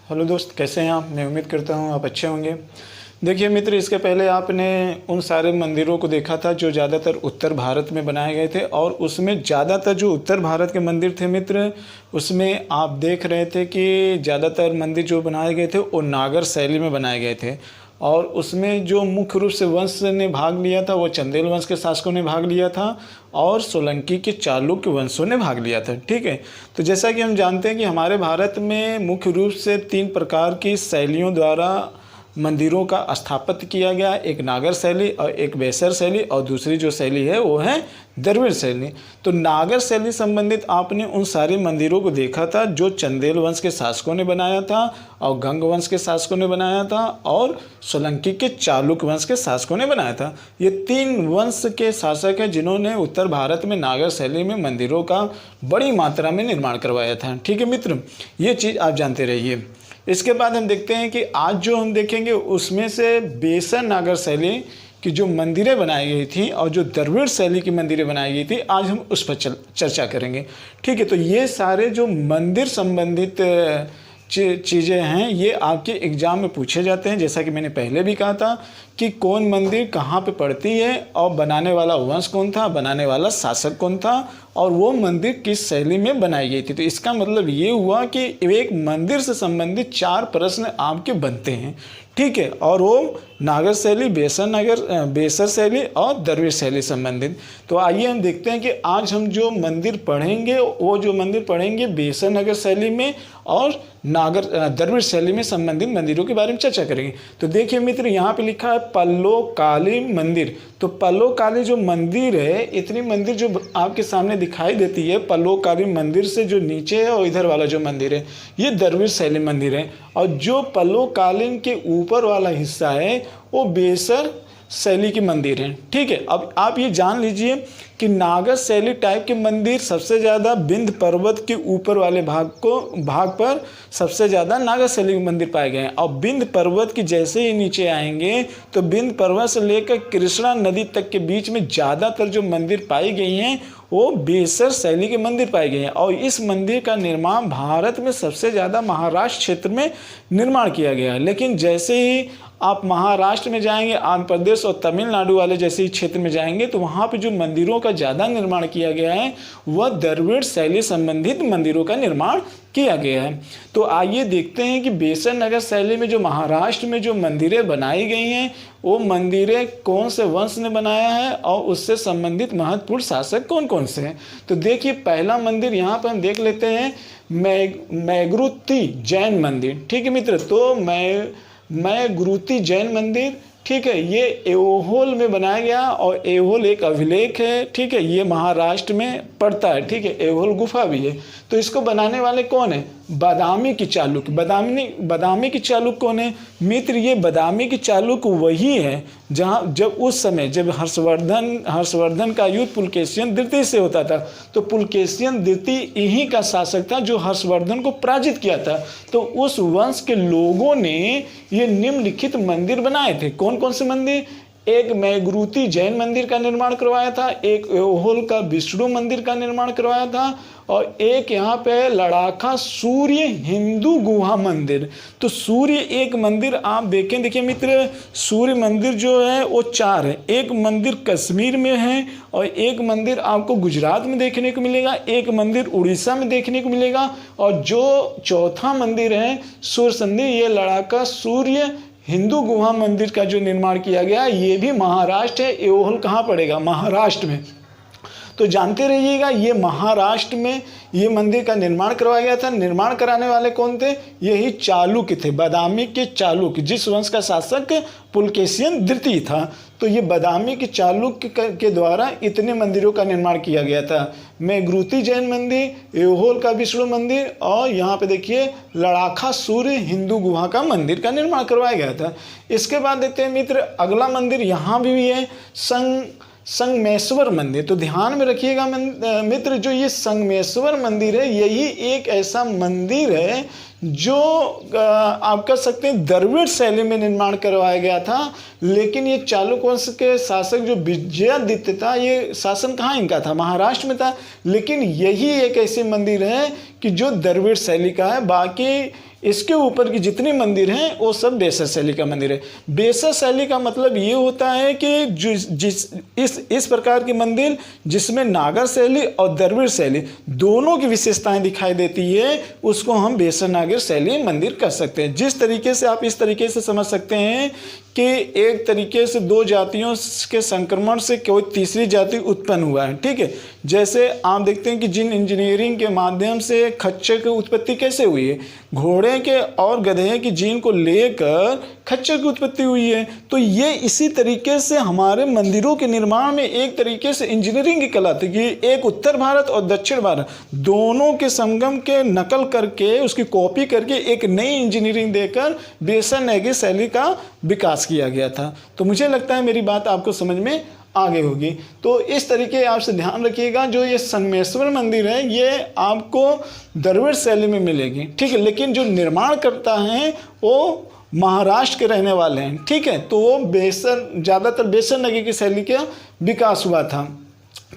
Hello दोस्त, कैसे हैं आप। मैं उम्मीद करता हूँ आप अच्छे होंगे। देखिए मित्र, इसके पहले आपने उन सारे मंदिरों को देखा था जो ज़्यादातर उत्तर भारत में बनाए गए थे, और उसमें ज़्यादातर जो उत्तर भारत के मंदिर थे मित्र, उसमें आप देख रहे थे कि ज़्यादातर मंदिर जो बनाए गए थे वो नागर शैली में बनाए गए थे। और उसमें जो मुख्य रूप से वंश ने भाग लिया था वो चंदेल वंश के शासकों ने भाग लिया था और सोलंकी के चालुक्य वंशों ने भाग लिया था। ठीक है, तो जैसा कि हम जानते हैं कि हमारे भारत में मुख्य रूप से 3 प्रकार की शैलियों द्वारा मंदिरों का स्थापित किया गया। एक नागर शैली और एक बेसर शैली, और दूसरी जो शैली है वो है द्रविड़ शैली। तो नागर शैली संबंधित आपने उन सारे मंदिरों को देखा था जो चंदेल वंश के शासकों ने बनाया था, और गंग वंश के शासकों ने बनाया था, और सोलंकी के चालुक्य वंश के शासकों ने बनाया था। ये 3 वंश के शासक हैं जिन्होंने उत्तर भारत में नागर शैली में मंदिरों का बड़ी मात्रा में निर्माण करवाया था। ठीक है मित्र, ये चीज़ आप जानते रहिए। इसके बाद हम देखते हैं कि आज जो हम देखेंगे उसमें से बेसर नागर शैली की जो मंदिरें बनाई गई थी और जो द्रविड़ शैली की मंदिरें बनाई गई थी, आज हम उस पर चर्चा करेंगे। ठीक है, तो ये सारे जो मंदिर संबंधित चीज़ें हैं ये आपके एग्ज़ाम में पूछे जाते हैं। जैसा कि मैंने पहले भी कहा था कि कौन मंदिर कहाँ पे पड़ती है, और बनाने वाला वंश कौन था, बनाने वाला शासक कौन था, और वो मंदिर किस शैली में बनाई गई थी। तो इसका मतलब ये हुआ कि एक मंदिर से संबंधित 4 प्रश्न आपके बनते हैं। ठीक है, और वो नागर शैली, बेसर शैली और द्रविड़ शैली संबंधित। तो आइए हम देखते हैं कि आज हम जो मंदिर पढ़ेंगे वो जो मंदिर पढ़ेंगे बेसर नगर शैली में और द्रविड़ शैली में संबंधित मंदिरों के बारे में चर्चा करेंगे। तो देखिए मित्र, यहाँ पे लिखा है पल्लोकाली मंदिर। तो पल्लोकाली जो मंदिर है, इतनी मंदिर जो आपके सामने दिखाई देती है, पल्लोकाली मंदिर से जो नीचे है और इधर वाला जो मंदिर है ये द्रविड़ शैली मंदिर है, और जो पल्लोकालीन के ऊपर वाला हिस्सा है वो बेसर शैली के मंदिर हैं। ठीक है, अब आप ये जान लीजिए कि नागर शैली टाइप के मंदिर सबसे ज़्यादा विंध्य पर्वत के ऊपर वाले भाग पर सबसे ज़्यादा नागर शैली के मंदिर पाए गए हैं। और विंध्य पर्वत की जैसे ही नीचे आएंगे तो विंध्य पर्वत से लेकर कृष्णा नदी तक के बीच में ज़्यादातर जो मंदिर पाई गई हैं वो बेसर शैली के मंदिर पाए गए हैं। और इस मंदिर का निर्माण भारत में सबसे ज़्यादा महाराष्ट्र क्षेत्र में निर्माण किया गया है। लेकिन जैसे ही आप महाराष्ट्र में जाएंगे, आंध्र प्रदेश और तमिलनाडु वाले जैसे ही क्षेत्र में जाएंगे तो वहाँ पे जो मंदिरों का ज़्यादा निर्माण किया गया है वह द्रविड़ शैली संबंधित मंदिरों का निर्माण किया गया है। तो आइए देखते हैं कि बेसर नगर शैली में जो महाराष्ट्र में जो मंदिरें बनाई गई हैं वो मंदिरें कौन से वंश ने बनाया है और उससे संबंधित महत्वपूर्ण शासक कौन कौन से हैं। तो देखिए, पहला मंदिर यहाँ पर हम देख लेते हैं मैगुरुती जैन मंदिर। ठीक है मित्र, तो मैगुरुती जैन मंदिर, ठीक है, ये ऐहोल में बनाया गया, और ऐहोल एक अभिलेख है। ठीक है, ये महाराष्ट्र में पड़ता है। ठीक है, ऐहोल गुफा भी है। तो इसको बनाने वाले कौन है? बादामी की चालुक्य। बादामी की चालुक्य कौन है मित्र? ये बादामी की चालुक्य वही है जहाँ जब उस समय जब हर्षवर्धन का युद्ध पुलकेशियन द्वितीय से होता था, तो पुलकेशियन द्वितीय यहीं का शासक था जो हर्षवर्धन को पराजित किया था। तो उस वंश के लोगों ने ये निम्नलिखित मंदिर बनाए थे। कौन कौन से मंदिर? एक मैगुरुती जैन मंदिर का निर्माण करवाया था, एक ऐहोल का विष्णु मंदिर का निर्माण करवाया था, और एक यहाँ पे लड़ाखा सूर्य हिंदू गुहा मंदिर। तो सूर्य एक मंदिर आप देखें, देखिए मित्र, सूर्य मंदिर जो है वो 4 है। एक मंदिर कश्मीर में है, और एक मंदिर आपको गुजरात में देखने को मिलेगा, एक मंदिर उड़ीसा में देखने को मिलेगा, और जो चौथा मंदिर है सूर्य संधि, ये लड़ाखा सूर्य हिंदू गुहा मंदिर का जो निर्माण किया गया ये भी महाराष्ट्र है। ऐहोल कहाँ पड़ेगा? महाराष्ट्र में। तो जानते रहिएगा, ये महाराष्ट्र में ये मंदिर का निर्माण करवाया गया था। निर्माण कराने वाले कौन थे? यही चालुक्य थे, बादामी के चालुक्य, जिस वंश का शासक पुलकेशियन द्वितीय था। तो ये बादामी के चालुक्य के द्वारा इतने मंदिरों का निर्माण किया गया था। मैगुरुती जैन मंदिर, ऐहोल का विष्णु मंदिर, और यहाँ पे देखिए लड़ाखा सूर्य हिंदू गुहा का मंदिर का निर्माण करवाया गया था। इसके बाद देखते हैं मित्र, अगला मंदिर यहाँ भी है, संगमेश्वर मंदिर। तो ध्यान में रखिएगा मित्र, जो ये संगमेश्वर मंदिर है यही एक ऐसा मंदिर है जो आप कह सकते हैं द्रविड़ शैली में निर्माण करवाया गया था। लेकिन ये चालुक्य वंश के शासक जो विजयादित्य था, ये शासन कहाँ इनका था? महाराष्ट्र में था। लेकिन यही एक ऐसे मंदिर है कि जो द्रविड़ शैली का है। बाकी इसके ऊपर की जितनी मंदिर हैं वो सब बेसर शैली का मंदिर है। बेसर शैली का मतलब ये होता है कि इस प्रकार की मंदिर जिसमें नागर शैली और द्रविड़ शैली दोनों की विशेषताएं दिखाई देती है, उसको हम बेसर नागर शैली मंदिर कह सकते हैं। जिस तरीके से आप इस तरीके से समझ सकते हैं कि एक तरीके से दो जातियों के संक्रमण से कोई तीसरी जाति उत्पन्न हुआ है, ठीक है। जैसे आप देखते हैं कि जिन इंजीनियरिंग के माध्यम से खच्चर की उत्पत्ति कैसे हुई है, घोड़े के और गधे की जीन को लेकर खच्चर की उत्पत्ति हुई है। तो ये इसी तरीके से हमारे मंदिरों के निर्माण में एक तरीके से इंजीनियरिंग की कला थी कि एक उत्तर भारत और दक्षिण भारत दोनों के संगम के नकल करके उसकी कॉपी करके एक नई इंजीनियरिंग देकर बेसर नागर शैली का विकास किया गया था। तो मुझे लगता है मेरी बात आपको समझ में आ गई होगी। तो इस तरीके आपसे ध्यान रखिएगा, जो ये संगमेश्वर मंदिर है ये आपको द्रविड़ शैली में मिलेगी, ठीक है। लेकिन जो निर्माण करता है वो महाराष्ट्र के रहने वाले हैं, ठीक है। तो वो ज़्यादातर बेसर नागर की शैली का विकास हुआ था।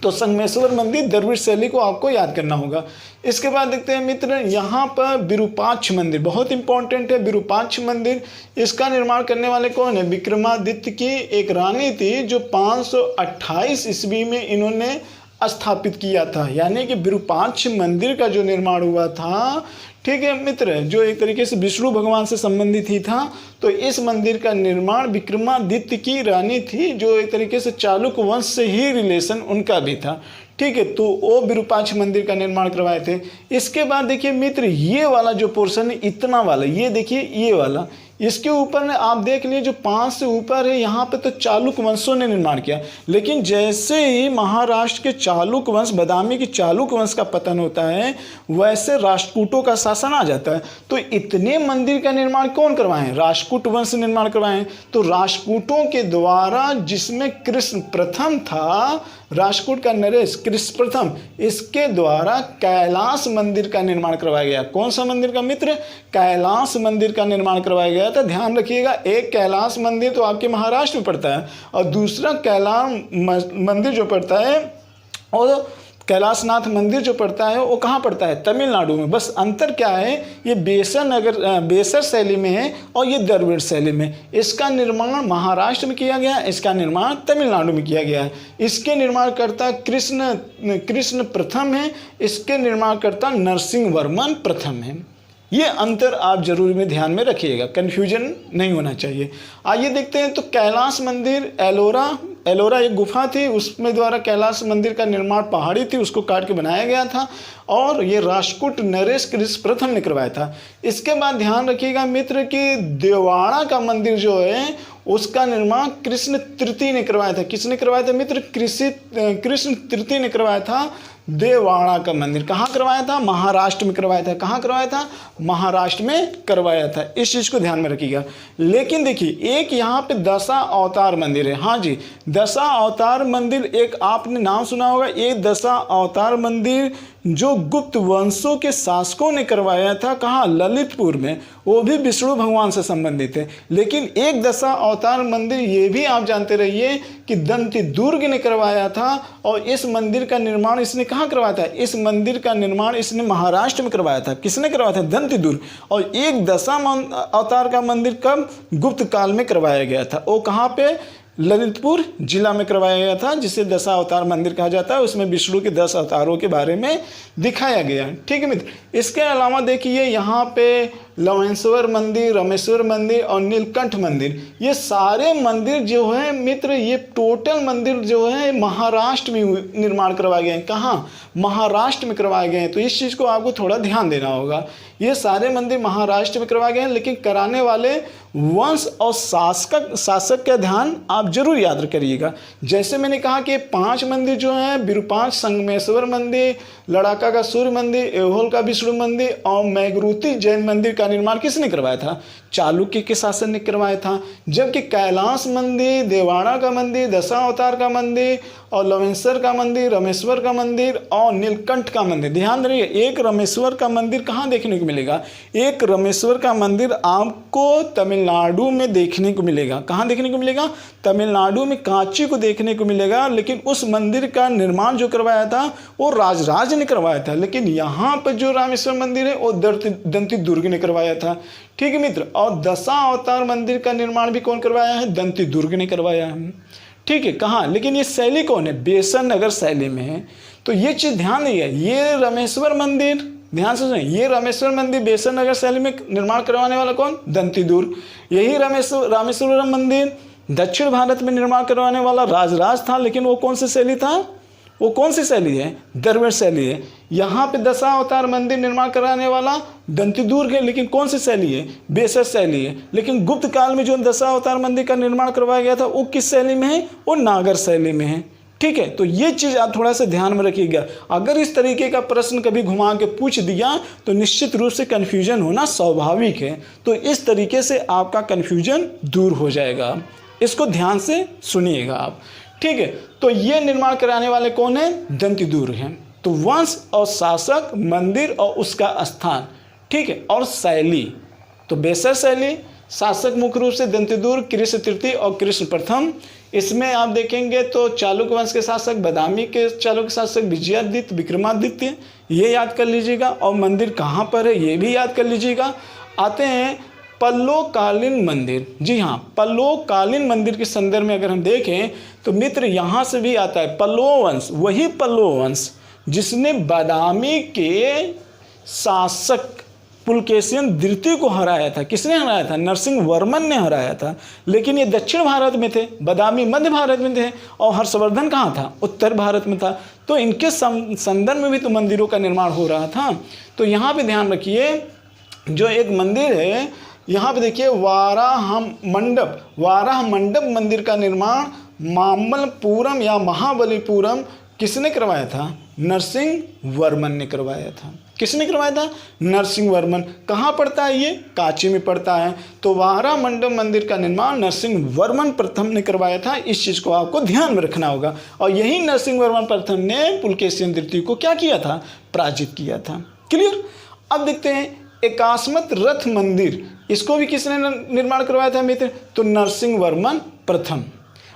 तो संगमेश्वर मंदिर द्रविड़ शैली को आपको याद करना होगा। इसके बाद देखते हैं मित्र, यहाँ पर विरूपाक्ष मंदिर बहुत इंपॉर्टेंट है। विरूपाक्ष मंदिर, इसका निर्माण करने वाले कौन है? विक्रमादित्य की एक रानी थी जो 528 ईस्वी में इन्होंने स्थापित किया था। यानी कि विरूपाक्ष मंदिर का जो निर्माण हुआ था, ठीक है मित्र, जो एक तरीके से विष्णु भगवान से संबंधित ही था। तो इस मंदिर का निर्माण विक्रमादित्य की रानी थी जो एक तरीके से चालुक्य वंश से ही रिलेशन उनका भी था, ठीक है। तो वो विरूपाक्ष मंदिर का निर्माण करवाए थे। इसके बाद देखिए मित्र, ये वाला जो पोर्शन है इतना वाला, ये देखिए ये वाला, इसके ऊपर में आप देख लीजिए जो 5 से ऊपर है यहाँ पे तो चालुक्य वंशों ने निर्माण किया। लेकिन जैसे ही महाराष्ट्र के चालुक्य वंश, बादामी की चालुक्य वंश का पतन होता है, वैसे राष्ट्रकूटों का शासन आ जाता है। तो इतने मंदिर का निर्माण कौन करवाएं? राष्ट्रकूट वंश निर्माण करवाएं। तो राष्ट्रकूटों के द्वारा, जिसमें कृष्ण प्रथम था, राष्ट्रकूट का नरेश कृष्ण प्रथम, इसके द्वारा कैलाश मंदिर का निर्माण करवाया गया। कौन सा मंदिर का मित्र? कैलाश मंदिर का निर्माण करवाया गया था। ध्यान रखिएगा, एक कैलाश मंदिर तो आपके महाराष्ट्र में पड़ता है और दूसरा कैलाश मंदिर जो पड़ता है, और कैलाशनाथ मंदिर जो पड़ता है वो कहाँ पड़ता है? तमिलनाडु में। बस अंतर क्या है, ये बेसर शैली में है और ये द्रविड़ शैली में। इसका निर्माण महाराष्ट्र में किया गया, इसका निर्माण तमिलनाडु में किया गया है। इसके निर्माणकर्ता कृष्ण प्रथम है, इसके निर्माणकर्ता नरसिंह वर्मन प्रथम है। ये अंतर आप जरूर में ध्यान में रखिएगा, कन्फ्यूजन नहीं होना चाहिए। आइए देखते हैं, तो कैलाश मंदिर एलोरा एक गुफा थी, उसमें द्वारा कैलाश मंदिर का निर्माण पहाड़ी थी, उसको काट के बनाया गया था और ये राष्ट्रकूट नरेश कृष्ण प्रथम ने करवाया था। इसके बाद ध्यान रखिएगा मित्र कि देवाड़ा का मंदिर जो है उसका निर्माण कृष्ण तृतीय ने करवाया था। किसने करवाया था मित्र? कृष्ण तृतीय ने करवाया था। देवाड़ा का मंदिर कहाँ करवाया था? महाराष्ट्र में करवाया था। कहाँ करवाया था? महाराष्ट्र में करवाया था। इस चीज़ को ध्यान में रखिएगा। लेकिन देखिए, एक यहाँ पे दशा अवतार मंदिर है। हाँ जी, दशा अवतार मंदिर, एक आपने नाम सुना होगा, एक दशा अवतार मंदिर जो गुप्त वंशों के शासकों ने करवाया था। कहाँ? ललितपुर में। वो भी विष्णु भगवान से संबंधित है। लेकिन एक दशा अवतार मंदिर ये भी आप जानते रहिए कि दंती दुर्ग ने करवाया था। और इस मंदिर का निर्माण इसने कहाँ करवाया था? इस मंदिर का निर्माण इसने महाराष्ट्र में करवाया था। किसने करवाया था? दंती दुर्ग। और एक दशा अवतार का मंदिर कब? गुप्त काल में करवाया गया था। वो कहाँ पे? ललितपुर जिला में करवाया गया था, जिसे दशा अवतार मंदिर कहा जाता है। उसमें विष्णु के 10 अवतारों के बारे में दिखाया गया है, ठीक है मित्र। इसके अलावा देखिए यहाँ पे लवेश्वर मंदिर, रामेश्वर मंदिर और नीलकंठ मंदिर, ये सारे मंदिर जो है मित्र, ये टोटल मंदिर जो है महाराष्ट्र में निर्माण करवाए गए हैं। कहाँ? महाराष्ट्र में करवाए गए हैं। तो इस चीज़ को आपको थोड़ा ध्यान देना होगा। ये सारे मंदिर महाराष्ट्र में करवाए गए हैं, लेकिन कराने वाले वंश और शासक का ध्यान आप जरूर याद करिएगा। जैसे मैंने कहा कि 5 मंदिर जो हैं, विरूपाक्ष संगमेश्वर मंदिर, लड़ाका का सूर्य मंदिर, एहोल का विष्णु मंदिर और मैगरूती जैन मंदिर का निर्माण किसने करवाया था? चालुक्य के शासन ने करवाया था। जबकि कैलाश मंदिर, देवाड़ा का मंदिर, दशा अवतार का मंदिर और लवेश्वर का मंदिर, रामेश्वर का मंदिर और नीलकंठ का मंदिर। ध्यान रखिए, एक रामेश्वर का मंदिर कहाँ देखने को मिलेगा? एक रामेश्वर का मंदिर आपको तमिलनाडु में देखने को मिलेगा। कहाँ देखने को मिलेगा? तमिलनाडु में कांची को देखने को मिलेगा। लेकिन उस मंदिर का निर्माण जो करवाया था वो राजराज ने करवाया था। लेकिन यहाँ पर जो रामेश्वर मंदिर है वो दंती दुर्ग ने करवाया था। ठीक है मित्र। और दशावतार मंदिर का निर्माण भी कौन करवाया है? दंती दुर्ग ने करवाया है। ठीक है। कहाँ? लेकिन ये शैली कौन है? बेसन नगर शैली में है। तो ये चीज़ ध्यान नहीं है। ये रामेश्वर मंदिर, ध्यान से सुनिए, ये रामेश्वर मंदिर बेसन नगर शैली में निर्माण करवाने वाला कौन? दंती दुर्ग। यही रामेश्वरम मंदिर दक्षिण भारत में निर्माण करवाने वाला राजराज था। लेकिन वो कौन सी शैली था? वो कौन सी शैली है? द्रविड़ शैली है। यहाँ पे दशावतार मंदिर निर्माण कराने वाला दंती दुर्ग है। लेकिन कौन सी शैली है? बेसर शैली है। लेकिन गुप्त काल में जो दशावतार मंदिर का निर्माण करवाया गया था वो किस शैली में है? वो नागर शैली में है। ठीक है। तो ये चीज़ आप थोड़ा सा ध्यान में रखिएगा। अगर इस तरीके का प्रश्न कभी घुमा के पूछ दिया तो निश्चित रूप से कन्फ्यूजन होना स्वाभाविक है। तो इस तरीके से आपका कन्फ्यूजन दूर हो जाएगा। इसको ध्यान से सुनिएगा आप। ठीक है। तो ये निर्माण कराने वाले कौन है? दंती दुर्ग हैं। तो वंश और शासक, मंदिर और उसका स्थान। ठीक है। और शैली, तो बेसर शैली, शासक मुख्य रूप से दंती दुर्ग, कृष्ण तृतीय और कृष्ण प्रथम। इसमें आप देखेंगे तो चालुक्य वंश के शासक, बादामी के चालुक्य शासक विजयादित्य, विक्रमादित्य, ये याद कर लीजिएगा। और मंदिर कहाँ पर है ये भी याद कर लीजिएगा। आते हैं पल्लवकालीन मंदिर। जी हाँ, पल्लवकालीन मंदिर के संदर्भ में अगर हम देखें तो मित्र यहाँ से भी आता है पल्लव वंश। वही पल्लव वंश जिसने बादामी के शासक पुलकेशिन द्वितीय को हराया था। किसने हराया था? नरसिंह वर्मन ने हराया था। लेकिन ये दक्षिण भारत में थे, बादामी मध्य भारत में थे और हर्षवर्धन कहाँ था? उत्तर भारत में था। तो इनके संदर्भ में भी तो मंदिरों का निर्माण हो रहा था। तो यहाँ पे ध्यान रखिए, जो एक मंदिर है यहाँ पे देखिए वाराह मंडप मंदिर का निर्माण मामल्लपुरम या महाबलीपुरम किसने करवाया था? नरसिंह वर्मन ने करवाया था। किसने करवाया था? नरसिंह वर्मन। कहाँ पड़ता है ये? कांची में पड़ता है। तो वाराह मंडप मंदिर का निर्माण नरसिंह वर्मन प्रथम ने करवाया था। इस चीज़ को आपको ध्यान में रखना होगा। और यही नरसिंह वर्मन प्रथम ने पुलकेशिन द्वितीय को क्या किया था? पराजित किया था। क्लियर। अब देखते हैं एकास्मत रथ मंदिर, इसको भी किसने निर्माण करवाया था मित्र? तो नरसिंह वर्मन प्रथम।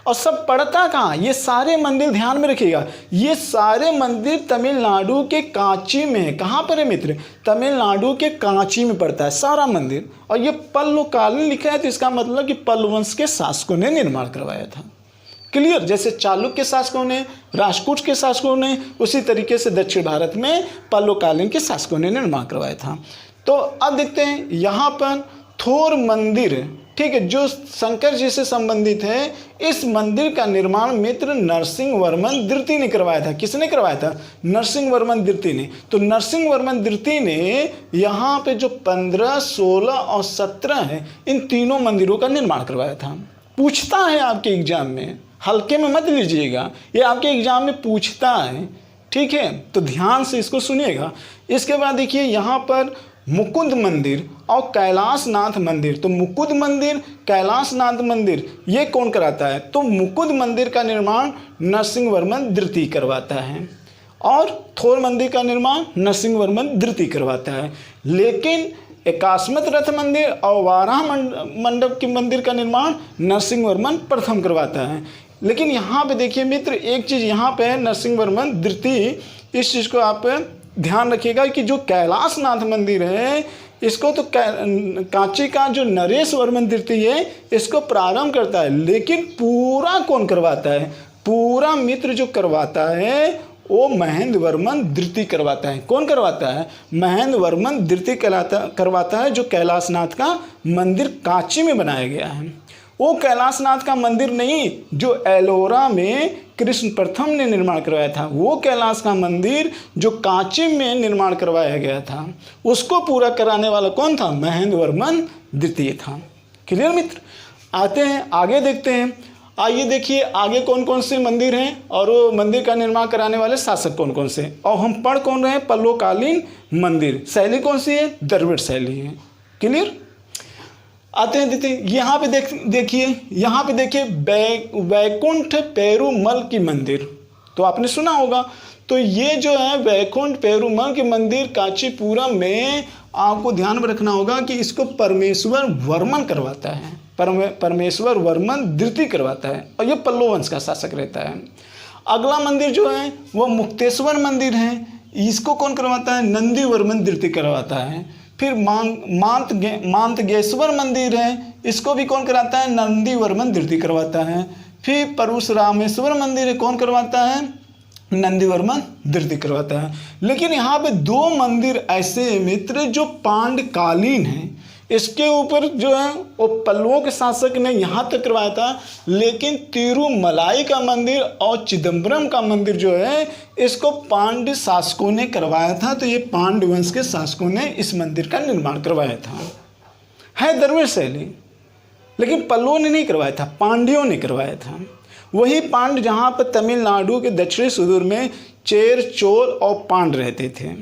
और सब पड़ता कहाँ? ये सारे मंदिर ध्यान में रखिएगा, ये सारे मंदिर तमिलनाडु के कांची में है। कहाँ पर है मित्र? तमिलनाडु के कांची में पड़ता है सारा मंदिर। और ये पल्लवकालीन लिखा है तो इसका मतलब कि पल्लव वंश के शासकों ने निर्माण करवाया था। क्लियर। जैसे चालुक्य के शासकों ने, राष्ट्रकूट के शासकों ने, उसी तरीके से दक्षिण भारत में पल्लवकालीन के शासकों ने निर्माण करवाया था। तो अब देखते हैं यहाँ पर थोर मंदिर, ठीक है, जो शंकर जी से संबंधित है। इस मंदिर का निर्माण मित्र नरसिंह वर्मन द्वितीय ने करवाया था। किसने करवाया था? नरसिंह वर्मन द्वितीय ने। तो नरसिंह वर्मन द्वितीय ने यहाँ पे जो 15, 16 और 17 है, इन तीनों मंदिरों का निर्माण करवाया था। पूछता है आपके एग्जाम में, हल्के में मत लीजिएगा, ये आपके एग्जाम में पूछता है। ठीक है, तो ध्यान से इसको सुनिएगा। इसके बाद देखिए यहाँ पर मुकुंद मंदिर और कैलाशनाथ मंदिर। तो मुकुंद मंदिर, कैलाशनाथ मंदिर ये कौन कराता है? तो मुकुंद मंदिर का निर्माण नरसिंह वर्मन द्वितीय करवाता है और थोर मंदिर का निर्माण नरसिंह वर्मन द्वितीय करवाता है। लेकिन एकास्मत रथ मंदिर और वाराह मंडप के मंदिर का निर्माण नरसिंह वर्मन प्रथम करवाता है। लेकिन यहाँ पे देखिए मित्र, एक चीज़ यहाँ पे है नरसिंह वर्मन द्वितीय, इस चीज़ को आप ध्यान रखिएगा कि जो कैलाशनाथ मंदिर है इसको तो कांची का जो नरेश वर्मन द्वितीय है इसको प्रारंभ करता है। लेकिन पूरा कौन करवाता है? पूरा मित्र जो करवाता है वो महेंद्र वर्मन द्वितीय करवाता है। कौन करवाता है? महेंद्र वर्मन द्वितीय करवाता है, जो कैलाशनाथ का मंदिर कांची में बनाया गया है। वो कैलाशनाथ का मंदिर नहीं जो एलोरा में कृष्ण प्रथम ने निर्माण करवाया था, वो कैलाश का मंदिर जो कांची में निर्माण करवाया गया था, उसको पूरा कराने वाला कौन था? महेंद्र वर्मन द्वितीय था। क्लियर मित्र। आते हैं आगे, देखते हैं। आइए देखिए आगे कौन कौन से मंदिर हैं और वो मंदिर का निर्माण कराने वाले शासक कौन कौन से, और हम पढ़ कौन रहे हैं? पल्लवकालीन मंदिर। शैली कौन सी है? द्रविड़ शैली है। क्लियर। आते हैं देखते हैं यहाँ पे देखिए यहाँ पे देखिए वैकुंठ पेरुमल की मंदिर। तो आपने सुना होगा। तो ये जो है वैकुंठ पेरुमल के मंदिर कांचीपुरम में आपको ध्यान में रखना होगा कि इसको परमेश्वर वर्मन करवाता है, परमेश्वर वर्मन द्वितीय करवाता है, और ये पल्लव वंश का शासक रहता है। अगला मंदिर जो है वो मुक्तेश्वर मंदिर है, इसको कौन करवाता है? नंदी वर्मन द्वितीय करवाता है। फिर मांतगेश्वर मंदिर है, इसको भी कौन कराता है? नंदी वर्मन द्वितीय करवाता है। फिर परशुरामेश्वर मंदिर है, कौन करवाता है? नंदी वर्मन द्वितीय करवाता है। लेकिन यहाँ पे दो मंदिर ऐसे मित्र जो पांडकालीन हैं, इसके ऊपर जो है वो पल्लवों के शासक ने यहाँ तक करवाया था, लेकिन तिरुमलाई का मंदिर और चिदम्बरम का मंदिर जो है इसको पांड्य शासकों ने करवाया था। तो ये पांड्य वंश के शासकों ने इस मंदिर का निर्माण करवाया था। है द्रविड़ शैली, लेकिन पल्लवों ने नहीं करवाया था, पांड्यों ने करवाया था। वही पांड्य जहाँ पर तमिलनाडु के दक्षिणी सुदूर में चेर, चोल और पांड रहते थे।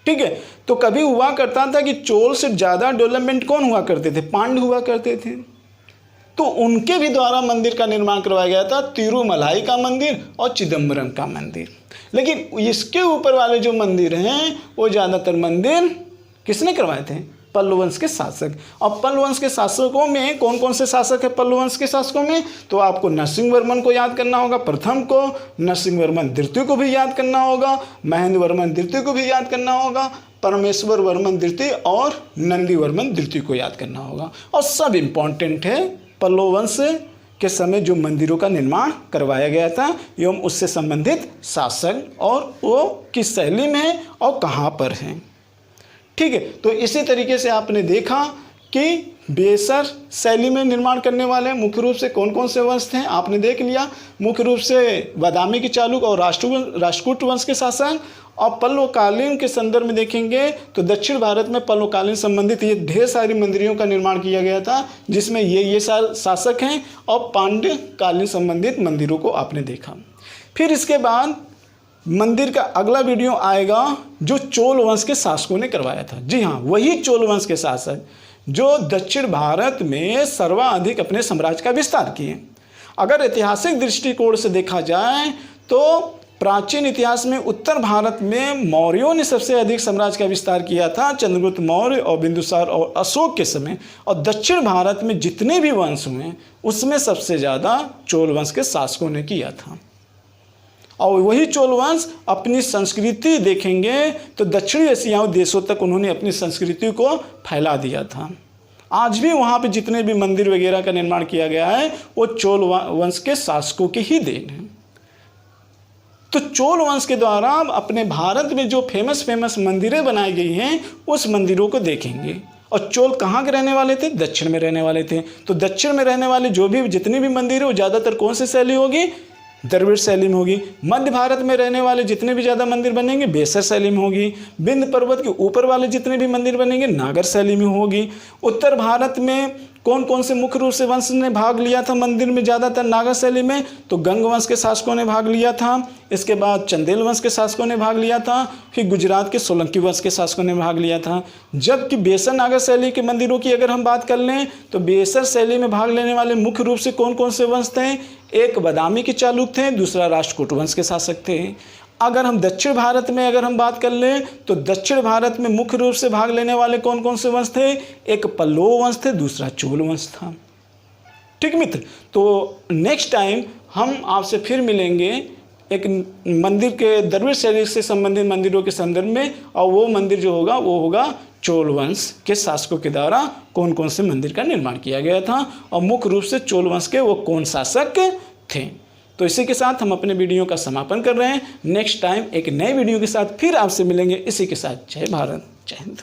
ठीक है, तो कभी हुआ करता था कि चोल से ज़्यादा डेवलपमेंट कौन हुआ करते थे? पांड हुआ करते थे। तो उनके भी द्वारा मंदिर का निर्माण करवाया गया था, तिरुमलाई का मंदिर और चिदम्बरम का मंदिर। लेकिन इसके ऊपर वाले जो मंदिर हैं वो ज़्यादातर मंदिर किसने करवाए थे? पल्लव वंश के शासक। और पल्लव वंश के शासकों में कौन कौन से शासक है? पल्लव वंश के शासकों में तो आपको नरसिंह वर्मन को याद करना होगा प्रथम को, नरसिंह वर्मन द्वितीय को भी याद करना होगा, महेंद्र वर्मन द्वितीय को भी याद करना होगा, परमेश्वर वर्मन द्वितीय और नंदी वर्मन द्वितीय को याद करना होगा। और सब इम्पॉर्टेंट है पल्लव वंश के समय जो मंदिरों का निर्माण करवाया गया था एवं उससे संबंधित शासक और वो किस शैली में है और कहाँ पर हैं। ठीक है, तो इसी तरीके से आपने देखा कि बेसर शैली में निर्माण करने वाले मुख्य रूप से कौन कौन से वंश थे, आपने देख लिया। मुख्य रूप से बादामी के चालुक्य और राष्ट्रकूट वंश के शासक। और पल्लवकालीन के संदर्भ में देखेंगे तो दक्षिण भारत में पल्लवकालीन संबंधित ये ढेर सारी मंदिरों का निर्माण किया गया था, जिसमें ये शासक हैं, और पांड्य कालीन संबंधित मंदिरों को आपने देखा। फिर इसके बाद मंदिर का अगला वीडियो आएगा जो चोल वंश के शासकों ने करवाया था। जी हाँ, वही चोल वंश के शासक जो दक्षिण भारत में सर्वाधिक अपने साम्राज्य का विस्तार किए। अगर ऐतिहासिक दृष्टिकोण से देखा जाए तो प्राचीन इतिहास में उत्तर भारत में मौर्यों ने सबसे अधिक साम्राज्य का विस्तार किया था, चंद्रगुप्त मौर्य और बिंदुसार और अशोक के समय। और दक्षिण भारत में जितने भी वंश हुए उसमें सबसे ज़्यादा चोल वंश के शासकों ने किया था। और वही चोल वंश अपनी संस्कृति देखेंगे तो दक्षिणी एशियाई देशों तक उन्होंने अपनी संस्कृति को फैला दिया था। आज भी वहाँ पे जितने भी मंदिर वगैरह का निर्माण किया गया है वो चोल वंश के शासकों की ही देन है। तो चोल वंश के द्वारा अपने भारत में जो फेमस मंदिरें बनाई गई हैं उस मंदिरों को देखेंगे। और चोल कहाँ के रहने वाले थे? दक्षिण में रहने वाले थे। तो दक्षिण में रहने वाले जो भी जितने भी मंदिर है वो ज़्यादातर कौन सी शैली होगी? द्रविड़ शैली में होगी। मध्य भारत में रहने वाले जितने भी ज़्यादा मंदिर बनेंगे बेसर शैली में होगी। विंध्य पर्वत के ऊपर वाले जितने भी मंदिर बनेंगे नागर शैली में होगी। उत्तर भारत में कौन कौन से मुख्य रूप से वंश ने भाग लिया था मंदिर में ज़्यादातर नागर शैली में? तो गंग वंश के शासकों ने भाग लिया था, इसके बाद चंदेल वंश के शासकों ने भाग लिया था, फिर गुजरात के सोलंकी वंश के शासकों ने भाग लिया था। जबकि बेसर नागर शैली के मंदिरों की अगर हम बात कर लें तो बेसर शैली में भाग लेने वाले मुख्य रूप से कौन कौन से वंश थे? एक बादामी के चालुक्य थे, दूसरा राष्ट्रकूट वंश के शासक थे। अगर हम दक्षिण भारत में अगर हम बात कर लें तो दक्षिण भारत में मुख्य रूप से भाग लेने वाले कौन कौन से वंश थे? एक पल्लव वंश थे, दूसरा चोल वंश था। ठीक मित्र, तो नेक्स्ट टाइम हम आपसे फिर मिलेंगे एक मंदिर के द्रविड़ शैली से संबंधित मंदिरों के संदर्भ में, और वो मंदिर जो होगा वो होगा चोल वंश के शासकों के द्वारा कौन कौन से मंदिर का निर्माण किया गया था और मुख्य रूप से चोल वंश के वो कौन शासक थे। तो इसी के साथ हम अपने वीडियो का समापन कर रहे हैं। नेक्स्ट टाइम एक नए वीडियो के साथ फिर आपसे मिलेंगे। इसी के साथ जय भारत, जय हिंद।